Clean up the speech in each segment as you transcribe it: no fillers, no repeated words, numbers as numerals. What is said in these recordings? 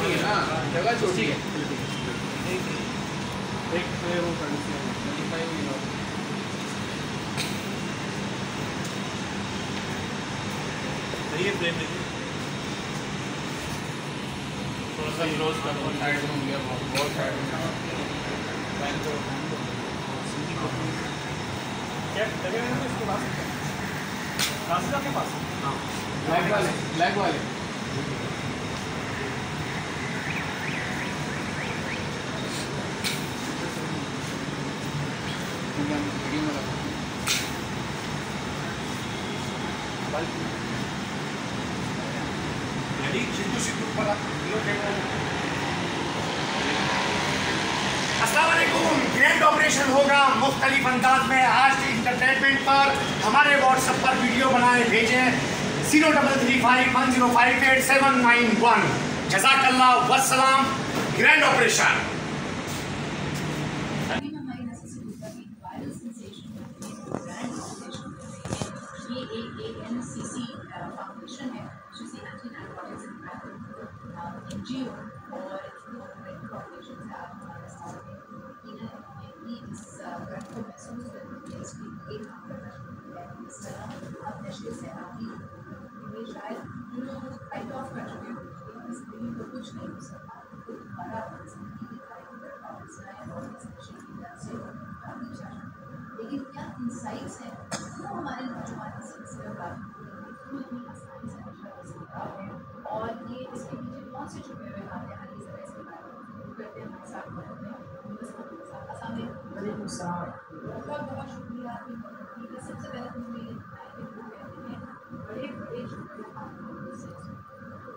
छोटी है ना, जगह छोटी है। एक वो कर सही है फ्रेम में थोड़ा सा क्लोज कर दो, साइड में हो गया, बहुत साइड में क्या लगेगा ना इसके पास रास्ता के पास। हाँ, ब्लैक वाले अस्सलामुअलैकुम। ग्रैंड ऑपरेशन होगा मुख्तलिफ अंदाज में। आज इंटरटेनमेंट पर हमारे व्हाट्सएप पर वीडियो बनाए भेजें 033510587191। जज़ाकल्लाह वस्सलाम। ग्रैंड ऑपरेशन फाउंडेशन है जिसे एंटी नारकोटिक्स एंड एनजीओ और फाउंडेशन से आप हमारे साथ हैं इस वर्क को महसूस करने के लिए इसकी एक काम करना शुरू किया है। इस तरह अब नशे से आती ये शायद जो लोग फाइट ऑफ कर चुके हो इस दिन को कुछ नहीं हो सकता, तो दोबारा जिंदगी की खाई की तरफ वापस आए और इस नशे की लत से काफ़ी चाह। लेकिन क्या इंसाइट्स हैं वो हमारे नौजवान सिलसिले बात इतनी आसानी से नशा हो सकता है और ये इसके पीछे कौन से छुपे हुए बातें हैं, इस तरह इसके बारे में करते हैं हमारे साथ बहुत बहुत शुक्रिया आपकी मदद की। सबसे पहले तो मुझे ये बताएं कि वो कहते हैं बड़े बड़े छोटे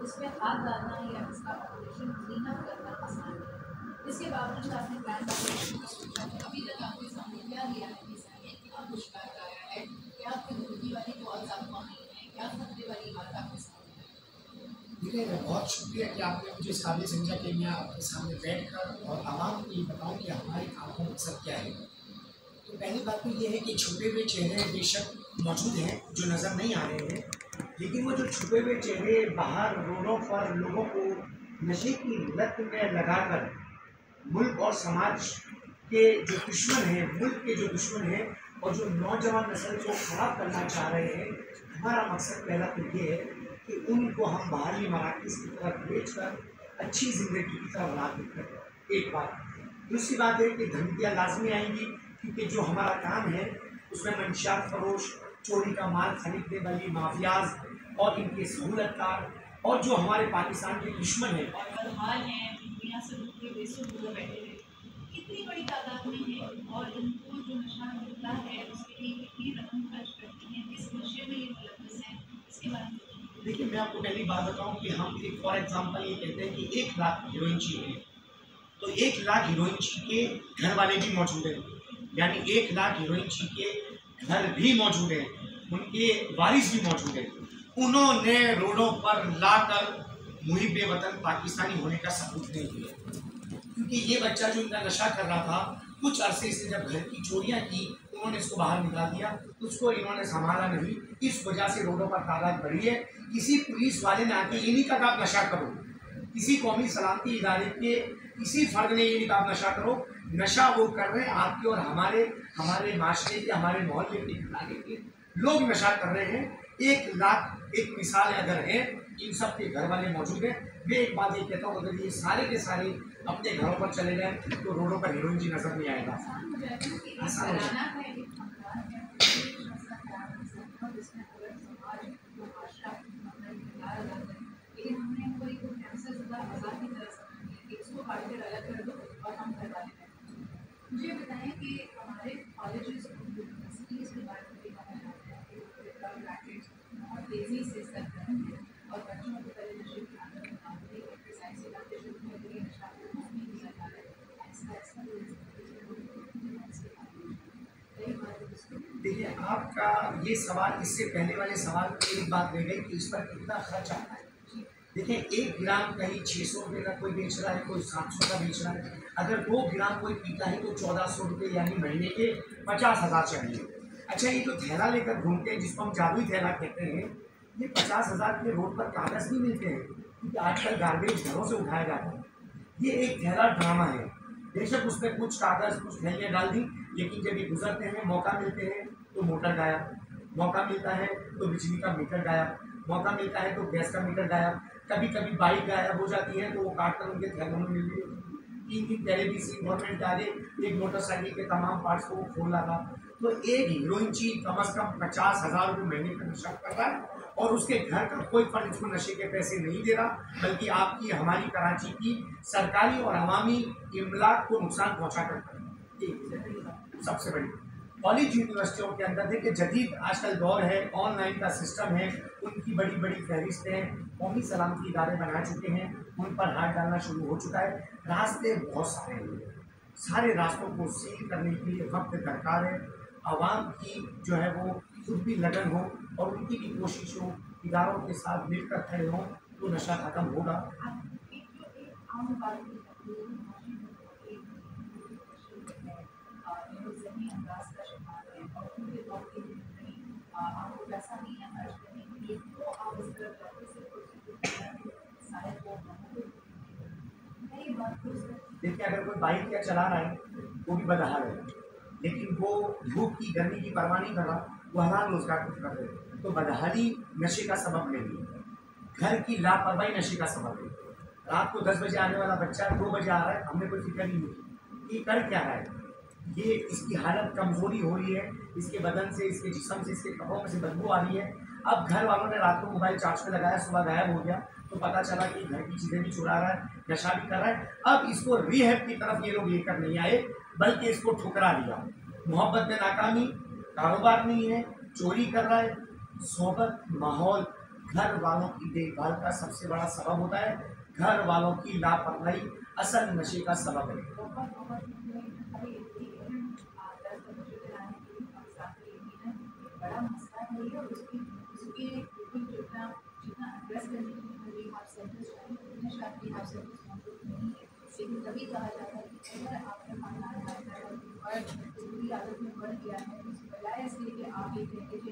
इसमें हाथ डालना या इसका ऑपरेशन क्लीन अप करना आसान है। इसके बावजूद आपने प्लान ऑपरेशन का सोचा है, अभी तक आपके सामने क्या लिया है क्या मुश्किल आया है, क्या आपकी जिंदगी वाली बहुत ज़्यादा नहीं है, क्या खतरे वाली बात आपके सामने? देखिए, बहुत शुक्रिया कि आपने मुझे इस काबिल समझा कि मैं आपके सामने बैठ कर और आवाम को ये बताऊँ कि हमारे काम का मकसद क्या है। तो पहली बात तो ये है कि छुपे हुए चेहरे बेशक मौजूद हैं जो नज़र नहीं आ रहे हैं, लेकिन वो जो छुपे हुए चेहरे बाहर रोडों पर लोगों को नशे की लत में लगाकर मुल्क और समाज के जो दुश्मन हैं, मुल्क के जो दुश्मन हैं और जो नौजवान नस्ल को ख़राब करना चाह रहे हैं, हमारा मकसद पहला तो ये है कि उनको हम बाहरी मराकज़ की तरफ भेज कर अच्छी ज़िंदगी की तरफ राग़िब करें। एक बात। दूसरी बात है कि धमकियाँ लाजमी आएंगी, क्योंकि जो हमारा काम है उसमें मंशियात फरोश, चोरी का माल खरीदने वाली माफियाज और इनके सहूलतकार और जो हमारे पाकिस्तान के दुश्मन हैं दुनिया से कितनी बड़ी तादाद में है और इनको जो नशा मिलता है उसके लिए कितनी रकम खर्च करती हैं, किस नशे में ये मुलव्वस हैं, इसके बारे में देखिए, मैं आपको पहली बात बताऊं कि हम एक फॉर एग्जांपल ये कहते हैं कि 1 लाख हीरोइन चाहिए, तो 1 लाख हीरोइन के घर वाले भी मौजूद हैं, यानी 1 लाख हीरोइन के घर भी मौजूद हैं, उनके वारिस भी मौजूद हैं। उन्होंने रोडों पर लाकर मुहिब वतन पाकिस्तानी होने का सबूत नहीं दिया, क्योंकि ये बच्चा जो इनका नशा कर रहा था कुछ अरसे से जब घर की चोरियां की उन्होंने इसको बाहर निकाल दिया, उसको इन्होंने संभाला नहीं, इस वजह से रोडों पर तादाद बढ़ी है। किसी पुलिस वाले ने आके ये नहीं कहा आप नशा करो, किसी कौमी सलामती इदारे के किसी फर्द ने ये नहीं कहा नशा करो। नशा वो कर रहे हैं आपके और हमारे माशरे के, हमारे मोहल्ले के, इलाके के लोग नशा कर रहे हैं। 1 लाख एक मिसाल अगर है, इन सब के घर वाले मौजूद हैं। मैं एक बात ये कहता हूँ, अगर ये सारे के सारे अपने घरों पर चले जाएं तो रोडों पर हीरोइन जी नजर नहीं आएगा। आसान हो जाएगा। मुझे बताएं कि हमारे कॉलेजेस और यूनिवर्सिटीज़ के बारे में बहुत तेज़ी से सरगर्म है और बच्चों को पहले नशे की आदत डालते एक्सरसाइज से डालते शुरू में नशा नहीं गुजर जा रहा है। देखिए, आपका ये सवाल इससे पहले वाले सवाल में एक बात रह गई कि इस पर कितना खर्च आता है। देखिए, 1 ग्राम कहीं 600 रुपये का कोई बेच रहा है, कोई 700 का बेच रहा है। अगर 2 ग्राम कोई पीता है तो 1400 रुपये, यानी महीने के 50,000 चाहिए। अच्छा, ये जो थैला लेकर घूमते हैं जिसको हम जादुई थैला कहते हैं, ये 50,000 के रोड पर कागज़ नहीं मिलते हैं, क्योंकि आजकल गार्बेज घरों से उठाया जाता है। ये एक गहरा ड्रामा है। बेशक उसमें कुछ कागज कुछ थैलियाँ डाल दी, लेकिन जब ये गुजरते हैं, मौका मिलते हैं तो मोटर गायब, मौका मिलता है तो बिजली का मीटर गायब, मौका मिलता है तो गैस का मीटर गायब, कभी कभी बाइक गायब हो जाती है तो वो काट कर उनके थैलों में मिल गई। 3 दिन पहले भी सी गवर्नमेंट आ गई, एक मोटरसाइकिल के तमाम पार्ट्स को खोल रहा था। तो एक हीरोइन चीज कम से कम 50,000 रुपये महीने का नशा कर रहा है, और उसके घर का कोई फंड इसको नशे के पैसे नहीं दे रहा, बल्कि आपकी हमारी कराची की सरकारी और अवामी इमलाक को नुकसान पहुंचा करता है। सबसे बड़ी कॉलेज यूनिवर्सिटियों के अंदर देखिए जदीद आजकल दौर है, ऑनलाइन का सिस्टम है, उनकी बड़ी बड़ी फहरिस्तें कौमी सलामती इदारे बना चुके हैं, उन पर हाथ डालना शुरू हो चुका है। रास्ते बहुत सारे हैं, सारे रास्तों को सील करने के लिए वक्त दरकार है। आवाम की जो है वो खुद भी लगन हो और उनकी भी कोशिश हो, इदारों के साथ मिलकर खड़े हों तो नशा खत्म होगा। देखिए अगर कोई बाइक या चला रहा है वो भी बदहाल है, लेकिन वो धूप की गर्मी की परवाह नहीं कर रहा, वो हलाल रोजगार कुछ कर रहे हैं, तो बदहाली नशे का सबब नहीं है, घर की लापरवाही नशे का सबब है। रात को 10 बजे आने वाला बच्चा 2 बजे आ रहा है, हमने कोई फिक्र नहीं की, ये कर क्या रहा है, ये इसकी हालत कमजोरी हो रही है, इसके बदन से, इसके जिस्म से, इसके कपड़ों में से बदबू आ रही है। अब घर वालों ने रात को मोबाइल चार्ज पे लगाया, सुबह गायब हो गया, तो पता चला कि घर की चीज़ें भी चुरा रहा है, नशा भी कर रहा है। अब इसको रिहैब की तरफ ये लोग लेकर नहीं आए, बल्कि इसको ठुकरा दिया। मोहब्बत में नाकामी, कारोबार नहीं है, चोरी कर रहा है। सोहबत, माहौल, घर वालों की देखभाल का सबसे बड़ा सबब होता है, घर वालों की लापरवाही असल नशे का सबब है। बड़ा मसला है ये, और उसकी बिल्कुल जितना एड्रेस करने के लिए रिहाब सेंटर्स चाहिए उतने शायद रिहाब सेंटर्स मौजूद नहीं है। लेकिन तभी कहा जाता है कि अगर आपका खानदान और बुरी आदत में बढ़ गया है, तो उसके बजाय इसलिए कि आप ये कहते कि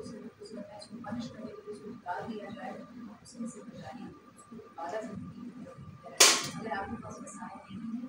उसको पनिश करने के लिए उसको निकाल दिया जाए, उसमें से बजाय उसको दोबारा जिंदगी अगर आपके पास वसाइल नहीं है